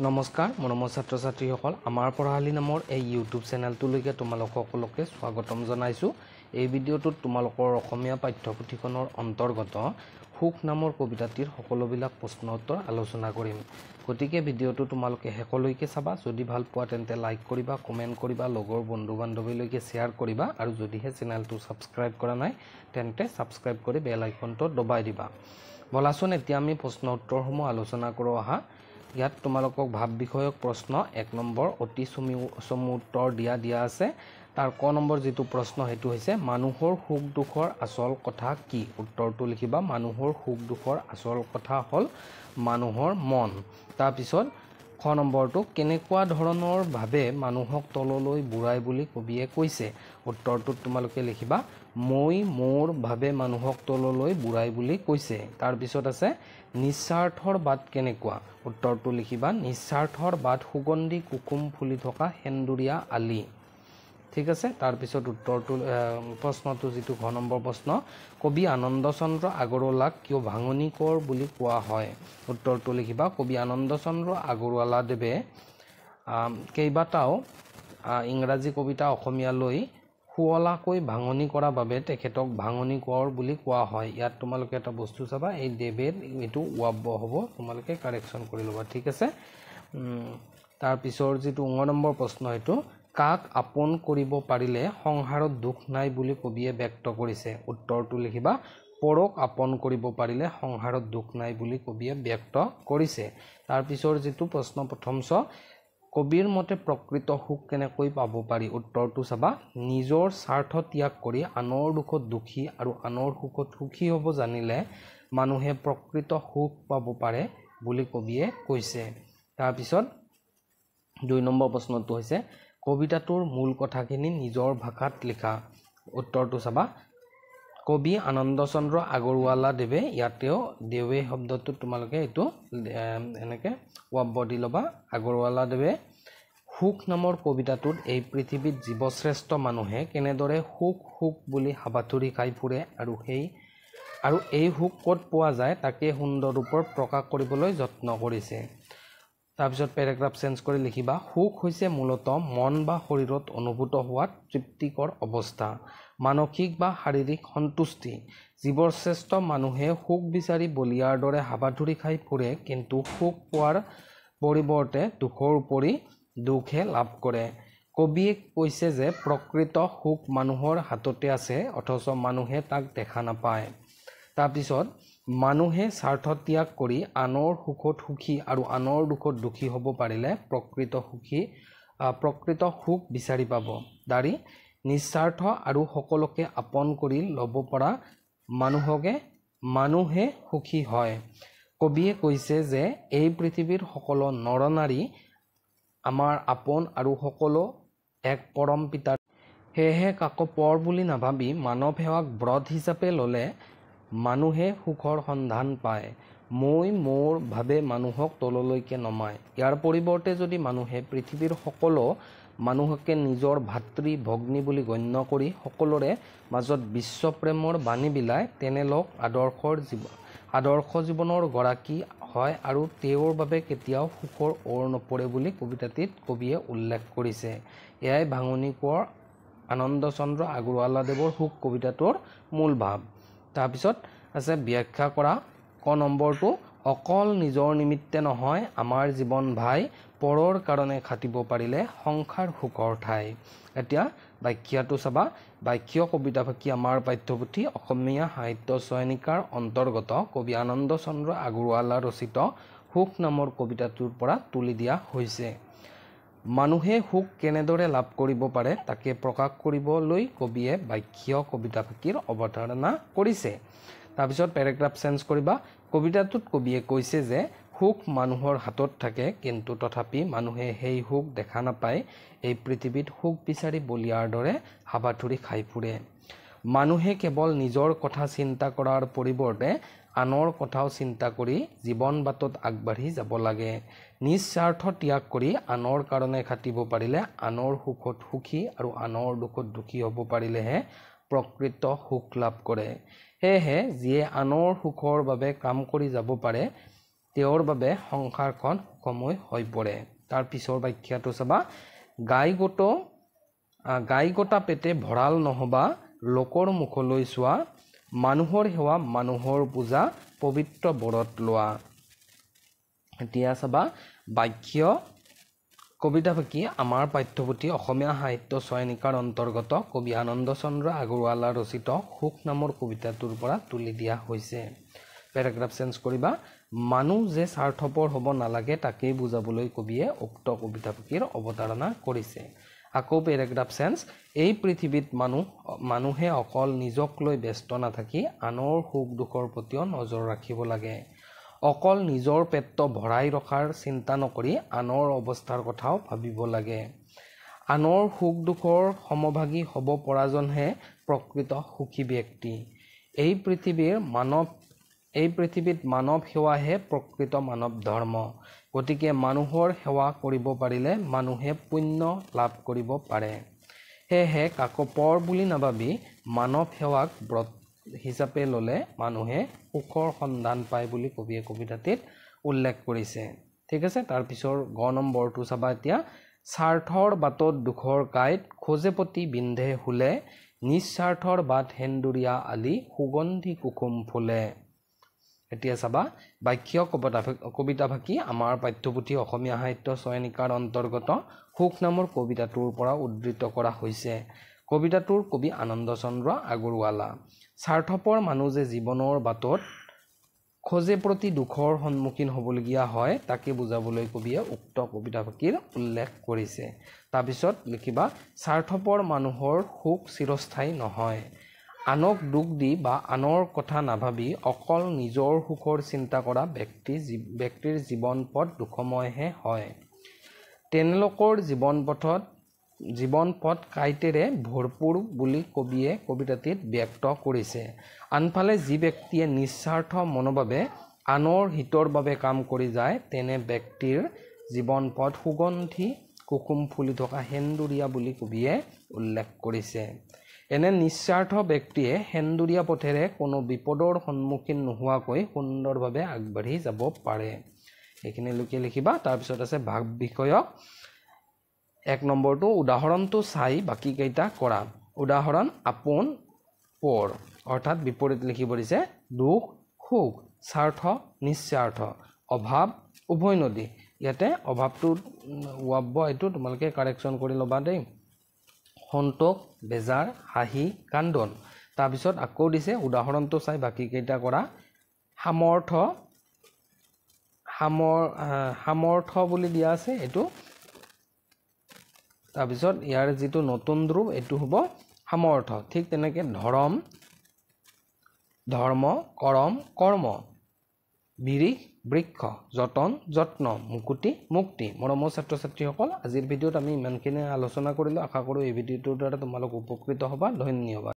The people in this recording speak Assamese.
নমস্কাৰ মৰমৰ ছাত্ৰ ছাত্ৰীসকল আমাৰ পঢ়াশালী নামৰ এই ইউটিউব চেনেলটোলৈকে তোমালোক সকলোকে স্বাগতম জনাইছোঁ। এই ভিডিঅ'টোত তোমালোকৰ অসমীয়া পাঠ্যপুথিখনৰ অন্তৰ্গত সুখ নামৰ কবিতাটিৰ সকলোবিলাক প্ৰশ্ন উত্তৰ আলোচনা কৰিম। গতিকে ভিডিঅ'টো তোমালোকে শেষলৈকে চাবা। যদি ভাল পোৱা তেন্তে লাইক কৰিবা, কমেণ্ট কৰিবা, লগৰ বন্ধু বান্ধৱীলৈকে শ্বেয়াৰ কৰিবা আৰু যদিহে চেনেলটো ছাবস্ক্ৰাইব কৰা নাই তেন্তে ছাবস্ক্ৰাইব কৰি বেল আইকনটো দবাই দিবা। বলাচোন এতিয়া আমি প্ৰশ্ন উত্তৰসমূহ আলোচনা কৰোঁ আহা। ইয়াত তোমালোকক ভাব বিষয়ক প্ৰশ্ন 1 নম্বৰ অতি চমু উত্তৰ দিয়া আছে। তাৰ ক নম্বৰ যেটো প্ৰশ্ন হেতু হৈছে মানুহৰ সুখ দুখৰ আচল কথা কি? উত্তৰটো লিখিবা মানুহৰ সুখ দুখৰ আচল কথা হল মানুহৰ মন। তাৰ পিছত খ নম্বৰটো কেনেকুৱা ধৰণৰ ভাবে মানুহক তললৈ বুঢ়াই বুলি কবিয়ে কৈছে? উত্তৰটো তোমালোকে লিখিবা মই মোৰ ভাবে মানুহক তললৈ বুঢ়াই বুলি কৈছে। তাৰ পিছত আছে নিস্বাৰ্থৰ বাট কেনেকুৱা? উত্তৰটো লিখিবা নিস্বাৰ্থৰ বাট সুগন্ধি কুকুম ফুলি থকা সেন্দুৰীয়া আলি। ঠিক আছে। তাৰ পিছত উত্তৰটো প্ৰশ্নটো যেটো ঘ নম্বৰ প্ৰশ্ন কবি আনন্দ চন্দ্ৰ আগৰৱালাক কিয় ভাঙনি কৰ বুলি কোৱা হয়? উত্তৰটো লিখিবা কবি আনন্দ চন্দ্ৰ আগৰৱালা দেৱে কেইবাটাও ইংৰাজী কবিতা অসমীয়ালৈ শুৱলাকৈ ভাঙনি কৰা বাবে তেখেতক ভাঙনি কৰ বুলি কোৱা হয়। ইয়াত তোমালোকে এটা বস্তু চাবা এই দেৱেৰ এইটো ওয়াব্য হ'ব, তোমালোকে কাৰেকশ্যন কৰি ল'বা। ঠিক আছে। তাৰ পিছৰ যেটো 9 নম্বৰ প্ৰশ্ন হেতু কাক আপন কৰিব পাৰিলে সংসাৰত দুখ নাই বুলি কবিয়ে ব্যক্ত কৰিছে? উত্তৰটো লিখিবা পৰক আপন কৰিব পাৰিলে সংসাৰত দুখ নাই বুলি কবিয়ে ব্যক্ত কৰিছে। তাৰ পিছৰ যেটো প্ৰশ্ন প্ৰথম কবিৰ মতে প্ৰকৃত সুখ কেনেকৈ পাব পাৰি? উত্তৰটো চাবা নিজৰ স্বাৰ্থ ত্যাগ কৰি আনৰ দুখত দুখী আৰু আনৰ সুখত সুখী হ'ব জানিলে মানুহে প্ৰকৃত সুখ পাব পাৰে বুলি কবিয়ে কৈছে। তাৰ পিছত 2 নম্বৰ প্ৰশ্নটো হৈছে কবিতাটোৰ মূল কথাখিনি নিজৰ ভাষাত লিখা। উত্তৰটো চাবা কবি আনন্দ চন্দ্ৰ আগৰৱালা দেৱে ইয়াতেও দেৱে শব্দটো তোমালোকে এইটো এনেকে ওয়াব্য দি ল'বা। আগৰৱালা দেৱে সুখ নামৰ কবিতাটোত এই পৃথিৱীত জীৱশ্ৰেষ্ঠ মানুহে কেনেদৰে সুখ সুখ বুলি হাবাথুৰি খাই ফুৰে আৰু এই সুখ ক'ত পোৱা যায় তাকে সুন্দৰ ৰূপত প্ৰকাশ কৰিবলৈ যত্ন কৰিছে। তাৰপিছত পেৰাগ্ৰাফ চেঞ্জ কৰি লিখিবা সুখ হৈছে মূলতঃ মন বা শৰীৰত অনুভূত হোৱা তৃপ্তিকৰ অৱস্থা, মানসিক বা শাৰীৰিক সন্তুষ্টি। জীৱশ্ৰেষ্ঠ মানুহে সুখ বিচাৰি বলিয়াৰ দৰে হাবাথুৰি খাই ফুৰে, কিন্তু সুখ পোৱাৰ পৰিৱৰ্তে দুখৰ উপৰি দুখহে লাভ কৰে। কবিয়ে কৈছে যে প্ৰকৃত সুখ মানুহৰ হাততে আছে অথচ মানুহে তাক দেখা নাপায়। তাৰপিছত মানুহে স্বাৰ্থ ত্যাগ কৰি আনৰ সুখত সুখী আৰু আনৰ দুখত দুখী হ'ব পাৰিলে প্ৰকৃত সুখ বিচাৰি পাব। দাৰি নিস্বাৰ্থ আৰু সকলোকে আপন কৰি ল'ব পৰা মানুহে সুখী হয়। কবিয়ে কৈছে যে এই পৃথিৱীৰ সকলো নৰনাৰী আমাৰ আপোন আৰু সকলো এক পৰম পিতাৰ। সেয়েহে কাকো পৰ বুলি নাভাবি মানৱ সেৱাক ব্ৰত হিচাপে ল'লে মানুহে সুখৰ সন্ধান পায়। মই মোৰ ভাবে মানুহক তললৈকে নমায়। ইয়াৰ পৰিৱৰ্তে যদি মানুহে পৃথিৱীৰ সকলো মানুহকে নিজৰ ভাতৃ ভগ্নী বুলি গণ্য কৰি সকলোৰে মাজত বিশ্বপ্ৰেমৰ বাণী বিলায় তেনে লোক আদৰ্শ জীৱনৰ গৰাকী হয় আৰু তেওঁৰ বাবে কেতিয়াও সুখৰ ওৰ নপৰে বুলি কবিতাটিত কবিয়ে উল্লেখ কৰিছে। এয়াই ভাঙনি কোঁৱৰ আনন্দ চন্দ্ৰ আগৰৱালা দেৱৰ সুখ কবিতাটোৰ মূল ভাৱ। তাৰপিছত আছে ব্যাখ্যা কৰা। ক নম্বৰটো অকল নিজৰ নিমিত্তে নহয় আমাৰ জীৱন ভাই পৰৰ কাৰণে খাটিব পাৰিলে সংসাৰ সুখৰ ঠাই। এতিয়া ব্যাখ্যাটো চাবা। বাক্য কবিতা ফাঁকি আমাৰ পাঠ্যপুথি অসমীয়া সাহিত্য চয়নিকাৰ অন্তৰ্গত কবি আনন্দ চন্দ্ৰ আগৰৱালা ৰচিত সুখ নামৰ কবিতাটোৰ পৰা তুলি দিয়া হৈছে। মানুহে সুখ কেনেদৰে লাভ কৰিব পাৰে তাকে প্ৰকাশ কৰিবলৈ কবিয়ে বাক্য কবিতা ফাঁকিৰ অৱতাৰণা কৰিছে। তাৰপিছত পেৰাগ্ৰাফ চেঞ্জ কৰিবা। কবিতাটোত কবিয়ে কৈছে যে সুখ মানুহৰ হাতত থাকে, কিন্তু তথাপি মানুহে সেই সুখ দেখা নাপায়। এই পৃথিৱীত সুখ বিচাৰি বলিয়াৰ দৰে হাবাথুৰি খাই ফুৰে। মানুহে কেৱল নিজৰ কথা চিন্তা কৰাৰ পৰিৱৰ্তে আনৰ কথাও চিন্তা কৰি জীৱন বাটত আগবাঢ়ি যাব লাগে। নিস্বাৰ্থ ত্যাগ কৰি আনৰ কাৰণে খাটিব পাৰিলে আনৰ সুখত সুখী আৰু আনৰ দুখত দুখী হ'ব পাৰিলেহে প্ৰকৃত সুখ লাভ কৰে। সেয়েহে যিয়ে আনৰ সুখৰ বাবে কাম কৰি যাব পাৰে তেওঁৰ বাবে সংসাৰখন সুখময় হৈ পৰে তাৰ পিছৰ ব্যাখ্যাটো চাবা গাই গোটা পেটে ভঁৰাল নহবা লোকৰ মুখলৈ চোৱা মানুহৰ সেৱা মানুহৰ পূজা পবিত্ৰ ব্ৰত লোৱা এতিয়া চাবা বাক্য কবিতা ফাকি আমাৰ পাঠ্যপুথি অসমীয়া সাহিত্য চয়নিকাৰ অন্তৰ্গত কবি আনন্দ চন্দ্ৰ আগৰৱালা ৰচিত সুখ নামৰ কবিতাটোৰ পৰা তুলি দিয়া হৈছে পেৰাগ্ৰাফ চেঞ্জ কৰিবা মানুহ যে স্বাৰ্থপৰ হ'ব নালাগে তাকেই বুজাবলৈ কবিয়ে উক্ত কবিতা ফাকিৰ অৱতাৰণা কৰিছে আকৌ পেৰাগ্ৰাফ চেঞ্জ এই পৃথিৱীত মানুহে অকল নিজক লৈ ব্যস্ত নাথাকি আনৰ সুখ দুখৰ প্ৰতিও নজৰ ৰাখিব লাগে অকল নিজৰ পেটটো ভৰাই ৰখাৰ চিন্তা নকৰি আনৰ অৱস্থাৰ কথাও ভাবিব লাগে আনৰ সুখ দুখৰ সমভাগী হ'ব পৰাজনহে প্ৰকৃত সুখী ব্যক্তি এই পৃথিৱীত মানৱ সেৱাহে প্ৰকৃত মানৱ ধৰ্ম গতিকে মানুহৰ সেৱা কৰিব পাৰিলে মানুহে পুণ্য লাভ কৰিব পাৰে সেয়েহে কাকো পৰ বুলি নাভাবি মানৱ সেৱাক ব্ৰত হিচাপে ল'লে মানুহে সুখৰ সন্ধান পায় বুলি কবিয়ে কবিতাটিত উল্লেখ কৰিছে ঠিক আছে তাৰ পিছৰ গ নম্বৰটো চাবা এতিয়া স্বাৰ্থৰ বাটত দুখৰ কাইত খোজেপতি বিন্ধে হুলে নিস্বাৰ্থৰ বাট হেন্দুৰীয়া আলি সুগন্ধি কুকুম ফুলে এতিয়া চাবা বাক্য কবিতা ফাকি আমাৰ পাঠ্যপুথি অসমীয়া সাহিত্য চয়নিকাৰ অন্তৰ্গত সুখ নামৰ কবিতাটোৰ পৰা উদ্ধৃত কৰা হৈছে কবিতাটোৰ কবি আনন্দ চন্দ্ৰ আগৰৱালা স্বাৰ্থপৰ মানুহ যে জীৱনৰ বাটত খোজে প্ৰতি দুখৰ সন্মুখীন হ'বলগীয়া হয় তাকে বুজাবলৈ কবিয়ে উক্ত কবিতা ফাকিৰ উল্লেখ কৰিছে তাৰপিছত লিখিবা স্বাৰ্থপৰ মানুহৰ সুখ চিৰস্থায়ী নহয় আনক দুখ দি বা আনৰ কথা নাভাবি অকল নিজৰ সুখৰ চিন্তা কৰা ব্যক্তিৰ জীৱন পথ দুখময়হে হয় তেনেলোকৰ জীৱন পথ কাইতেৰে ভৰপূৰ বুলি কবিয়ে কবিতাটিত ব্যক্ত কৰিছে আনফালে যি ব্যক্তিয়ে নিস্বাৰ্থ মনোভাৱে আনৰ হিতৰ বাবে কাম কৰি যায় তেনে ব্যক্তিৰ জীৱন পথ সুগন্ধি কুকুম ফুলি থকা সেন্দুৰীয়া বুলি কবিয়ে উল্লেখ কৰিছে এনে নিস্বাৰ্থ ব্যক্তিয়ে সেন্দুৰীয়া পথেৰে কোনো বিপদৰ সন্মুখীন নোহোৱাকৈ সুন্দৰভাৱে আগবাঢ়ি যাব পাৰে এইখিনি লিখিবা তাৰপিছত আছে ভাগ বিষয়ক এক নম্বৰটো উদাহৰণটো চাই বাকি কেইটা কৰা উদাহৰণ আপোন পৰ অৰ্থাৎ বিপৰীত লিখিব দিছে দুখ সুখ স্বাৰ্থ নিস্বাৰ্থ অভাৱ উভয়নদী ইয়াতে অভাৱটো ওয়াব এইটো তোমালোকে কাৰেকশ্যন কৰি ল'বা দেই সন্তোষ বেজাৰ হাঁহি কান্দন তাৰপিছত আকৌ দিছে উদাহৰণটো চাই বাকি কেইটা কৰা সামৰ্থ বুলি দিয়া আছে এইটো তাৰপিছত ইয়াৰ যিটো নতুন ৰূপ এইটো হ'ব সামৰ্থ ঠিক তেনেকৈ ধৰ্ম কৰম কৰ্ম বিৰিখ বৃক্ষ যত্ন মুক্তি মৰমৰ ছাত্ৰ ছাত্ৰীসকল আজিৰ ভিডিঅ'ত আমি ইমানখিনি আলোচনা কৰিলোঁ আশা কৰোঁ এই ভিডিঅ'টোৰ দ্বাৰা তোমালোক উপকৃত হ'বা ধন্যবাদ